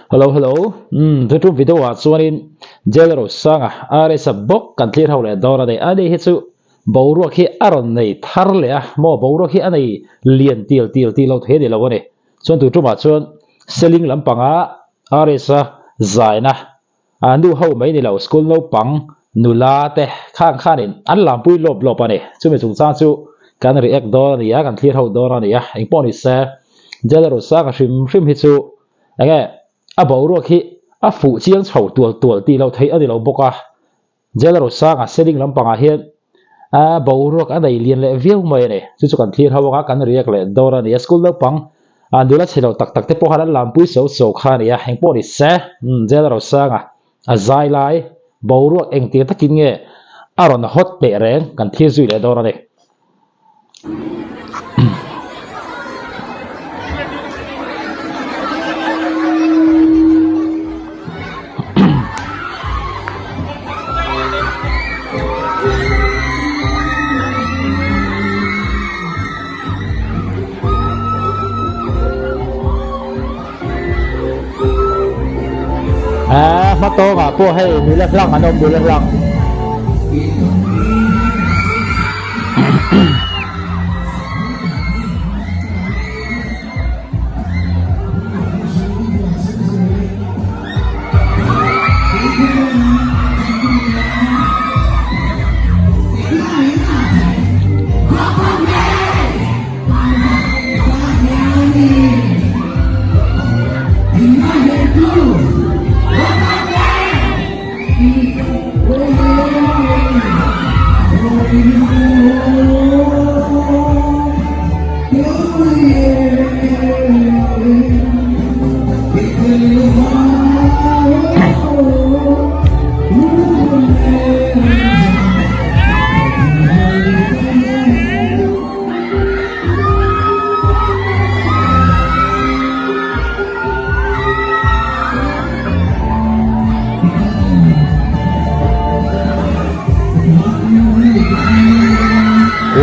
Hello, hello. Tutu video wa chuanin jelero sanga are sa bok kan thlir hole dora de ade hi chu boruak hi aron nei thar le a mo boruak hi anei lian til lo the de lo ne chuan tu ma chuan selling lampanga are sa zaina andu ho mai ni lo school no pang nula te khang khanin an lampui lop ane chu me chung cha chu kan react dora ni ya kan thlir ho dora ni ya eng poni sa jelero sanga hrim hi chu enge a boruak hi a fu chiang chho tual ti lo thei ani lo boka jelero sanga selling lampanga hian a boruak a nei lian le viau mai ne chu kan thlir hawa kan riak le dora ni school lo pang andula chilo tak te po halan lampui so kha ni a heng po ni se jelero sanga a zai lai boruak eng ti takin nge aron hot pe reng kan thlir zui le dora niมาโตกับพวกให้มีเรื่องร่างอันนมดูเรื่องร่าง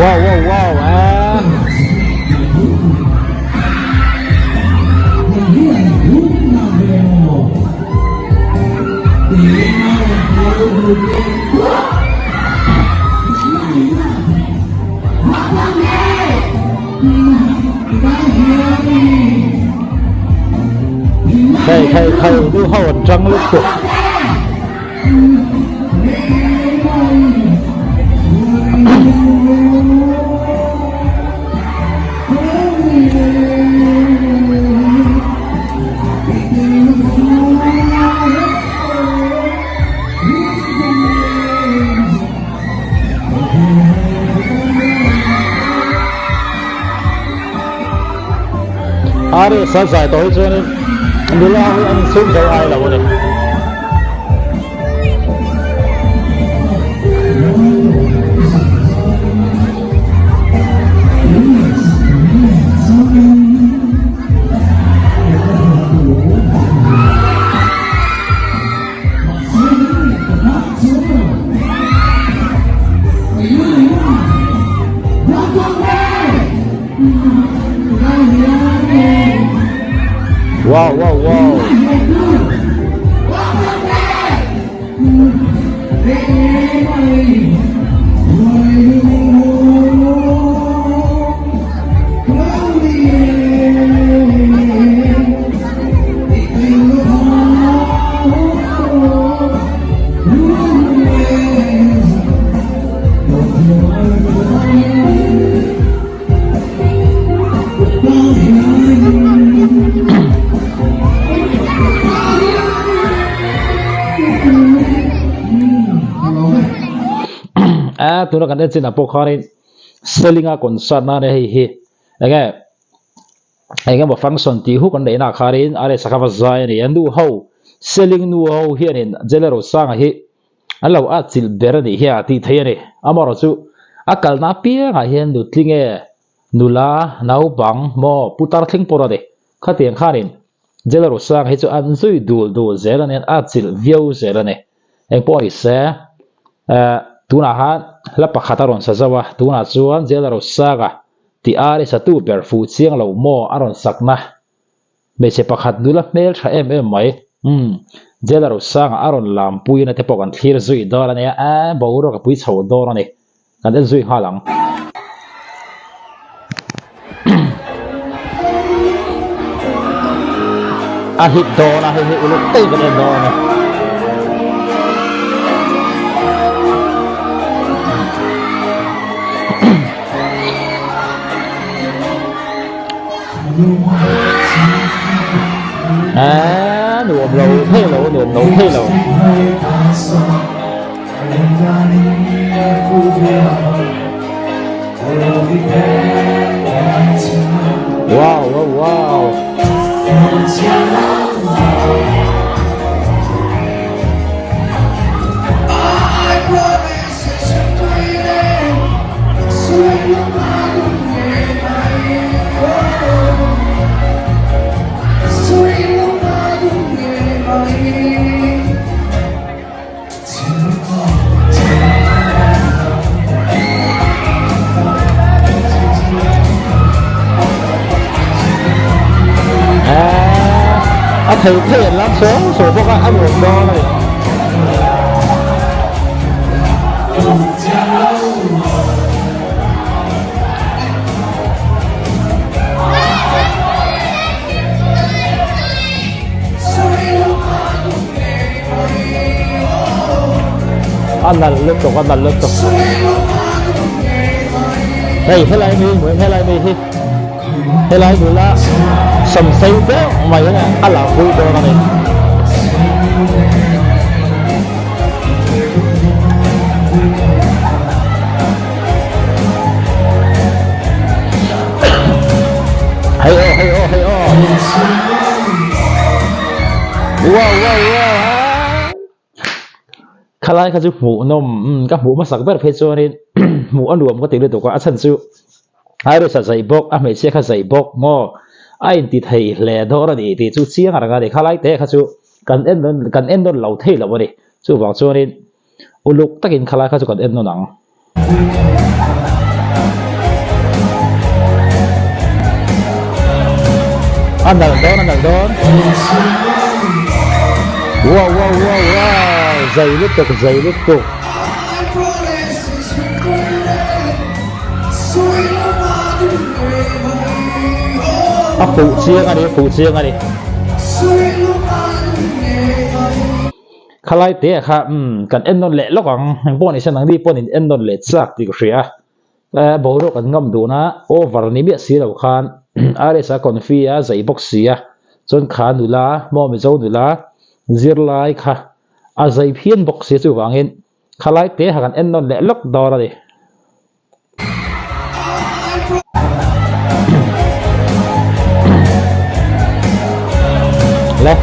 wow thầy du hồn trăng lúc cuộc are sa sai tối cho nên anh lo anh xuống đâu ai là vậy wow tu nó kan chin apo kharin sellinga concert na hi enge mo function ti hu kan na kharin are sakhawa zai ni andu ho selling nu ho hianin jelero sanga hi alo a chil ber ni hi ati thayani amaro chu akal na pia nga hian du tlinge nula nau bang mo putar thling pora de khatiang kharin jelero sang hi chu an zui dul zelan en a chil viau zelane eng poi se tuna han la pakhataron sazawa tuna chuan jelero saga ti ari sa tu ber fu chiang lo mo aron sakna ไม่ใช่ประคัดดูละเมลใช้ไหมเจลเราสร้างอารมณ์ลำปุยนะที่ปกันที่จุยดอร์เนี่ยบ่าวเรากับปุยชาวดอร์เนี่ยกันเดินจุยหาหลังฮิตดอร์นะฮิตอุลุเต้กันเองดอร์เนี่ยหนูเราเท่เราหนูเท่เราว้าวว้าวว้าวthầy thể lắm số bốc ăn uống đó này ăn là liên tục đây thế này mình muốn thế này mình thì thế này mình là sầm xây đó mày nè ăn là vui đó này hay wow khai lại cái chữ mũ nôm các mũ mà sắc bét phê cho nên mũ ăn đuổi có tiếng được tụi con ăn sưu ai rồi sợ dày bốc mấy xe khai dày bốc mò ai thì thầy lẻ đó là thì chú xiên à để khai lại thế khai chú cần em đó lâu thế là vậy chú bảo cho nên lúc tất nhiên khai lại khai chú cần em nó nặng ăn đằng đó wow dày liên tục phụ chiêng à đi khai lại thế à cần em nó lẹ lắm còn hàng bọn này sẽ năng đi bọn này em nó lẹ chắc thì có gì à bố đó cần ngâm đủ na over này biết xí đâu khan ai sẽ còn phi à dày bốc xí à chọn khan đủ la mò mình dâu đủ la zir lại kha à dày phiên bốc xí chú vàng in khai lại thế hàng em nó lẹ lắm đó là đi lẹ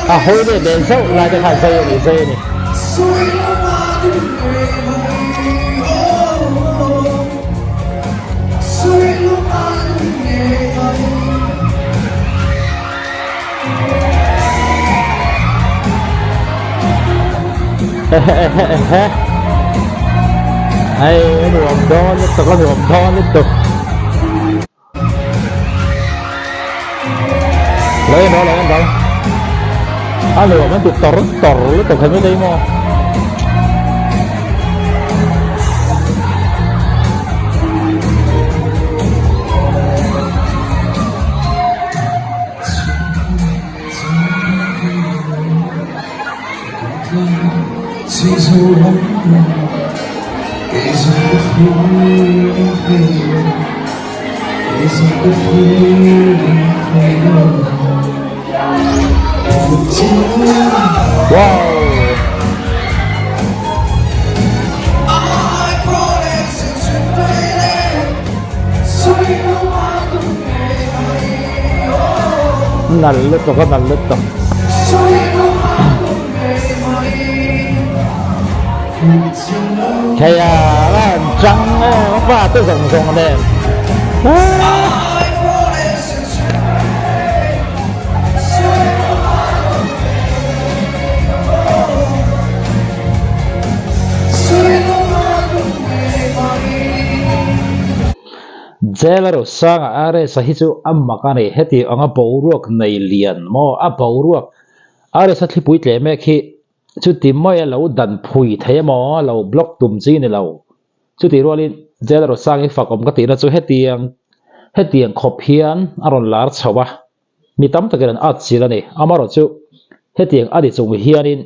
hồi này để dâu lại cho thằng dây này ai luồng đó liên tục lấy em đó luồng nó tụt tỏ liên tục hình như đây mà wow nalito kaya lah trắng và tôi rồng này jelaro sanga are sahichu amma kani heti anga boruak nei lian mo a boruak are sa thli pui tle me khi chu ti moi lo dan phui the mo lo block tum chi ni lo chu ti rolin jelaro sangi fakom ka ti na chu hetiang khop hian aron lar chawa mi tam takiran at silani amaro chu hetiang adi chung hianin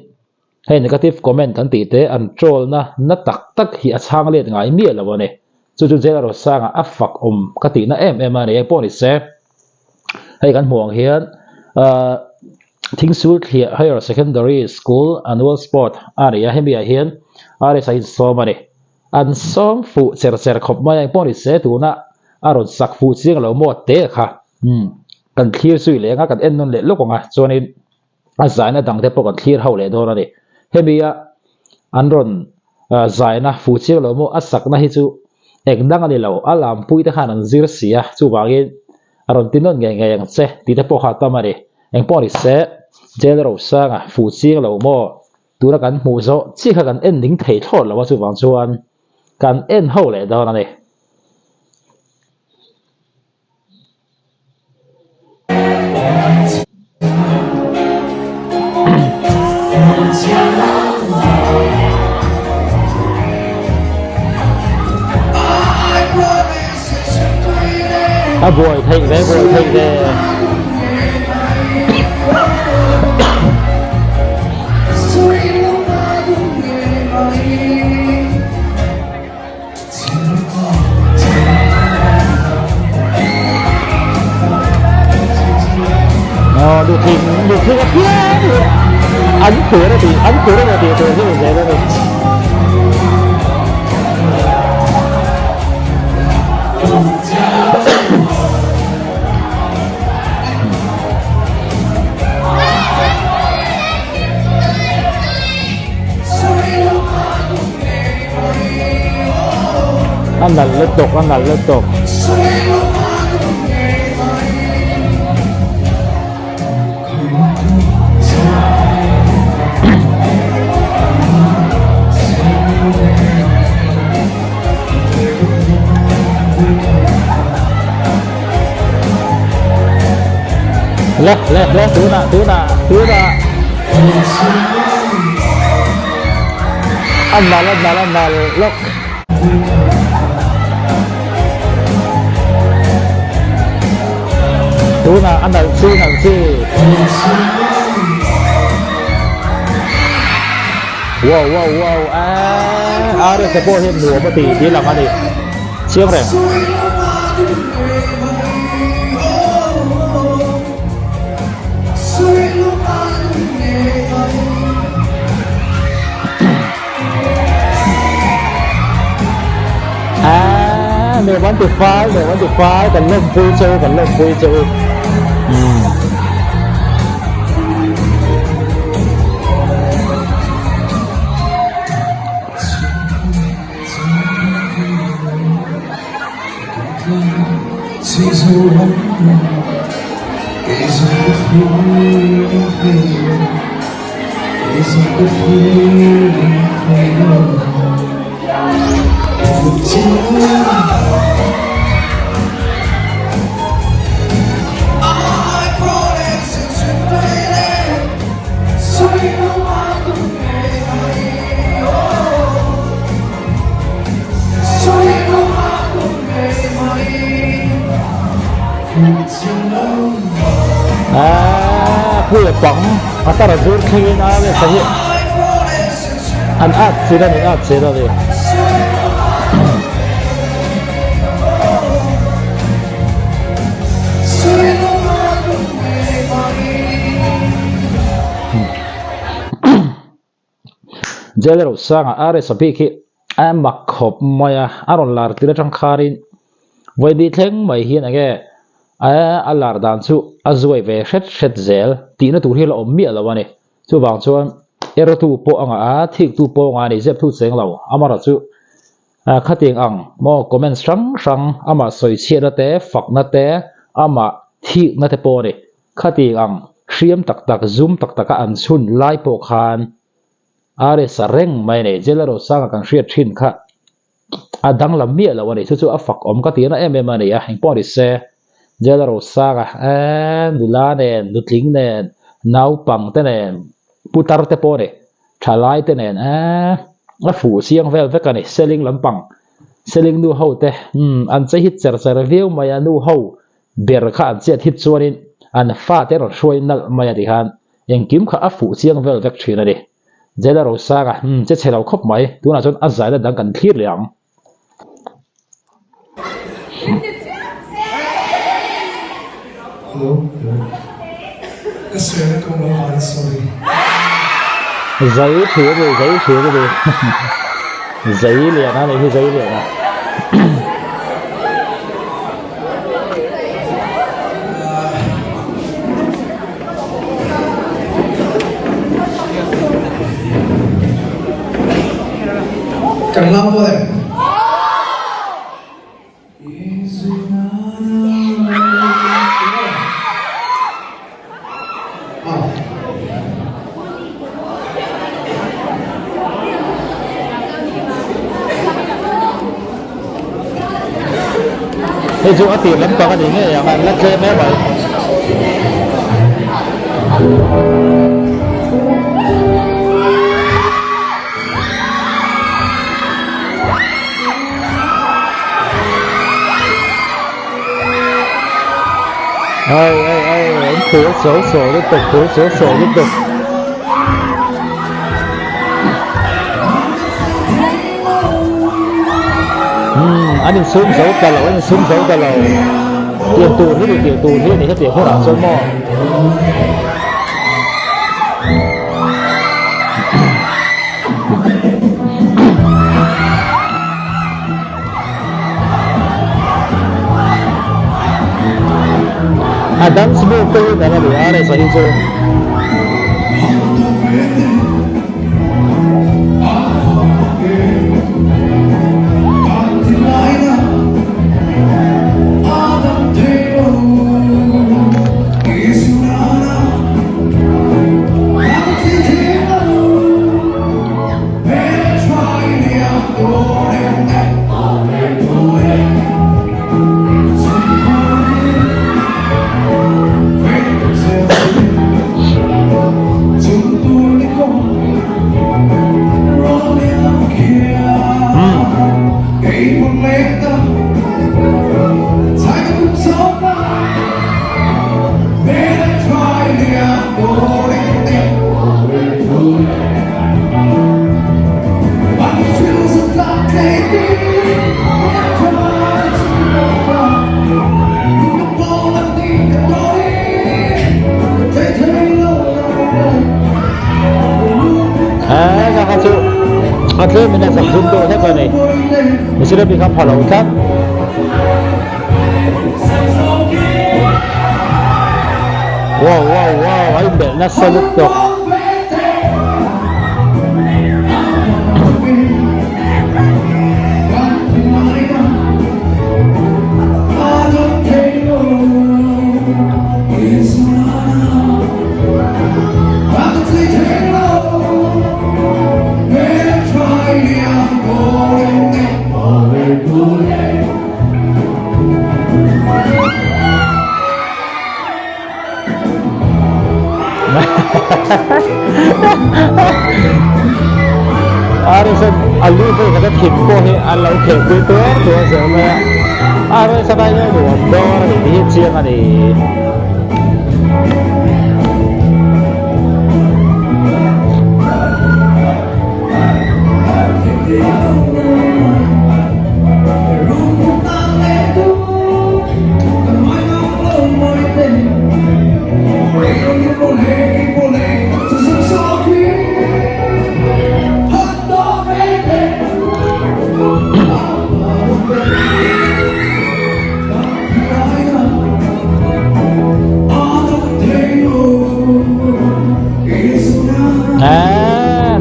hei negative comment kan ti te an troll na tak hi a chang let ngai mi lawani chu jelaro sanga a fak ka ti na em ani e poni se hei kan muang hian Thingsul Higher Secondary School annual sport area hemi a hian are sai so mani an som fu ser khop mai poni se tu na aron sak fu chiang lo mo te kha kan clear sui le nga kan en non le lokonga chuanin a zaina dang te po kan clear ho le dor ani hebia anron zaina fu chiang lo mo asak na hi chu ekdang ani lo alam pui te khan an zir sia chu wangin aron tinon nge yang che ti te po kha tamari eng poni se jelro sanga fu chiang lo mo tura kan mu zo chi kha kan en ding thei thor lo chu wang chuan kan en ho le dor ani buổi thịnh đấy được thì ấn cửa đó thì tôi sẽ về đó. Anh là liên tục lẹ thứ nạ anh là lốc thứ nạ anh là si wow ada sebuah yang dua peti dia lah kali siapa ya they want to fight cần lên vui chơi Kuya pang atara dur khingin ave sahi an at sida ni jelero sanga are sabi ki am makhop maya aron lar tira tang kharin voi di thleng mai hian age alar dan chu azuai ve shet zel tina tur hi lo mi alawani chu bang chuan ero tu po anga a thik tu po nga ni zep thu cheng lo amara chu khating ang mo comment sang ama soi chhia te fak na te ama thik na te po ni khating ang hriam tak zoom tak an chun lai po khan are sareng mai ne jelaro sanga kan hriat thin kha adang lam mi la wani chu a fak om ka ti na em em ani a hing po ri se jelaro saga dula nen lutling nen nau pang te nen putar te po ne thalai te nen a fu siang vel vek ani selling lampang selling nu ho te an che hit cher cher view maya nu ho ber kha an che hit chuanin an fa te ro hroi nal maya ti han engkim kha a fu siang vel vek thina ni jelaro saga che chelo khop mai tuna chon a zai da dang kan thlir liang Hello? Kaswera ko mga sorry. giấy thiếu rồi giấy liền á này cái giấy liền à Cần lắm thôi. thế chú tiền lắm có cái gì nghe mà lắc thêm mấy vậy anh thua sổ liên tục thua sổ liên tục anh đi xuống dấu cả lẩu anh xuống dấu cả lẩu tiền tù thế này hết tiền không nào sơn mò Adam semua tu dah ada ada sahih tu. Akhirnya mina samsung tu apa ni? Mesti dah become follow kan? Wow, ay nasa luto. Are sa alu sa kada thipko he alau khe ko to sa ma are sa ba ya do do ni chiang ani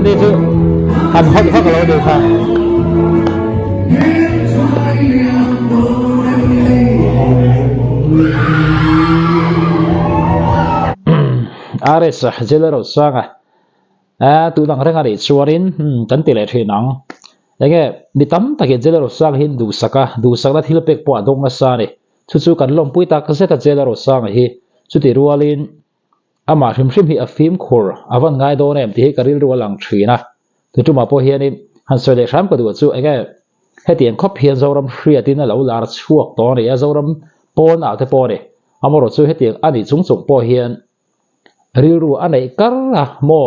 đi chứ hành hot phát là được ha Ares jelero sanga tu dang renga ri chuarin kan ti le thi nang enge mi tam ta ke jela ro sang hin du sakna thil pek po adong na sa ni chu kan lom pui ta ka se ta jela ro sang hi chu ti rualin ama hrim hi a fim khur awan ngai do nem ti karil ru lang thina tu ma po hian in han so le ram ka du chu enge hetian khop hian zoram hria tin a lo lar chuak to ni a zoram pon a te po ni amoro chu hetian ani chung po hian ril ru anei kar a mo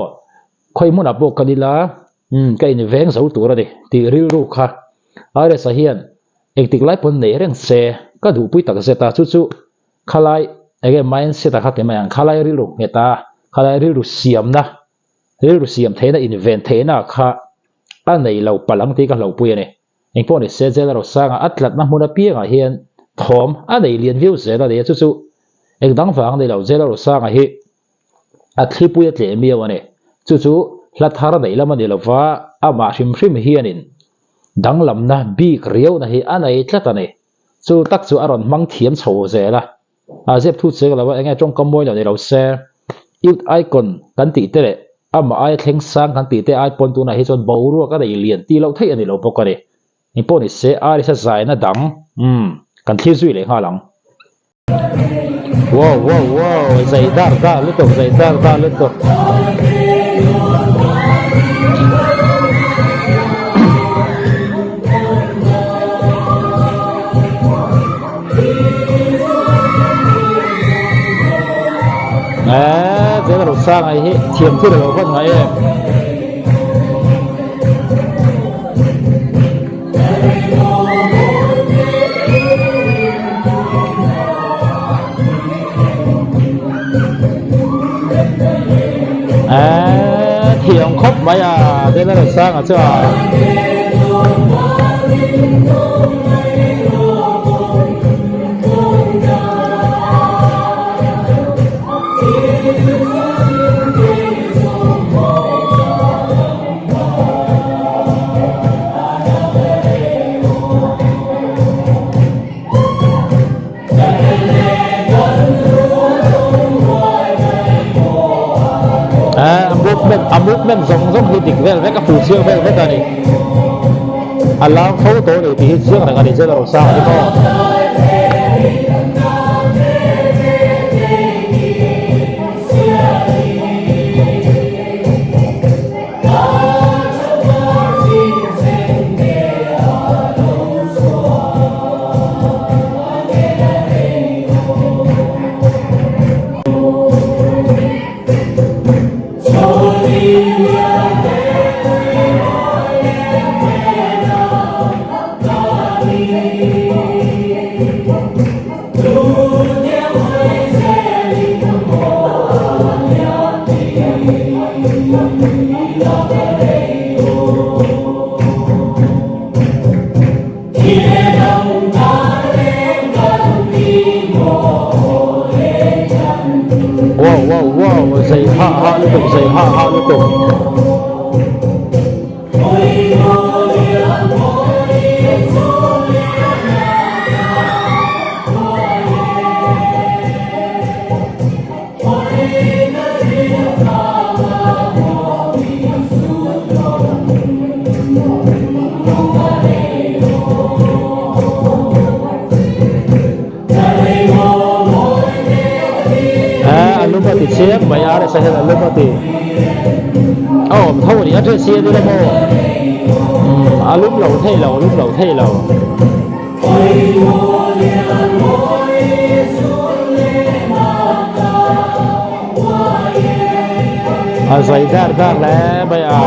khoi mun a po kanila ka in veng zo tu ra de ti ril ru kha are sa hian ektik lai pon nei reng se ka du pui tak se ta chu khalai ege mindset a kha te mayang khalai ril ru ngeta khalai ril ru siam na ril ru siam theina in ven theina kha anei lo palang ti ka lo pui ani engpo ni se jela ro sanga atlat na hmuna pianga hian thom anei lian view se da de chu ekdang wang nei lo jela ro sanga hi athli pui tle mi awani chu hla thar nei lama ni lova ama hrim hianin danglam na bik riau na hi anei tlatani chu tak chu aron mang thiam chho zela a zep thu che lawa enge tong kamoi lo ni lo se it icon kan ti te ama ai thleng sang kan ti te ai pon tu na hi chon boru ka dei lian ti lo thei ani lo pokare ni poni se ari sa zai na dang kan thil zui le nga lang wow zai dar lutok zai dar lutok thế là sang này hết thiềm chưa được con này thiềm khóc mấy à thế là sang à chứ à movement zong hi dik vel veka fu chiang vel veta ni alang photo ni ti chiang ra ni jela ro sa ni ko wow dày ha liên tục dày ha liên tục lumati chiang mai are sa hela lumati thau ni atre sia đi mo alum lo thei lo azai dar la bai a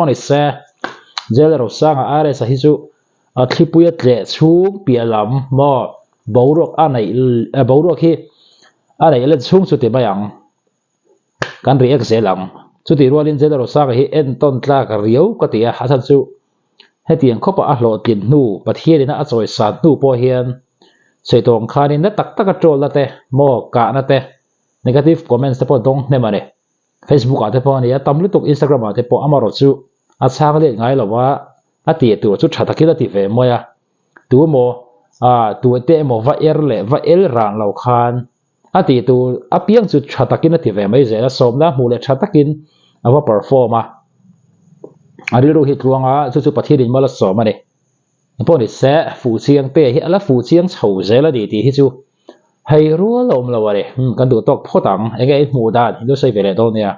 poni se jelero sanga are sa hisu athlipuya tle chung pialam mo borok anai borok hi anai le chung chu te bayang kan ri ek zelang chu ti rualin jelero sanga hi en ton tla ka riau ka tia hasan chu hetiang khopa a hlo tin nu pathianina a choi sa nu po hian seitong khanin na tak tak a trol la te mo ka na te negative comments te po dong ne mane Facebook ate po ania tamlu tuk Instagram ate po amaro chu a chang le ngai lawa a ti tu chu tha takila ti ve moya tu mo tu te mo va er le va el rang lo khan a ti tu a piang chu tha takin ti ve mai zela somna mu le tha takin awa performa ari ro hi tluanga chu pathirin mala soma ni poni se fu chiang te hi ala fu chiang chho zela di ti hi chu hei rual om laware kan du tok photang enge mu dan hindu sei vele dol nia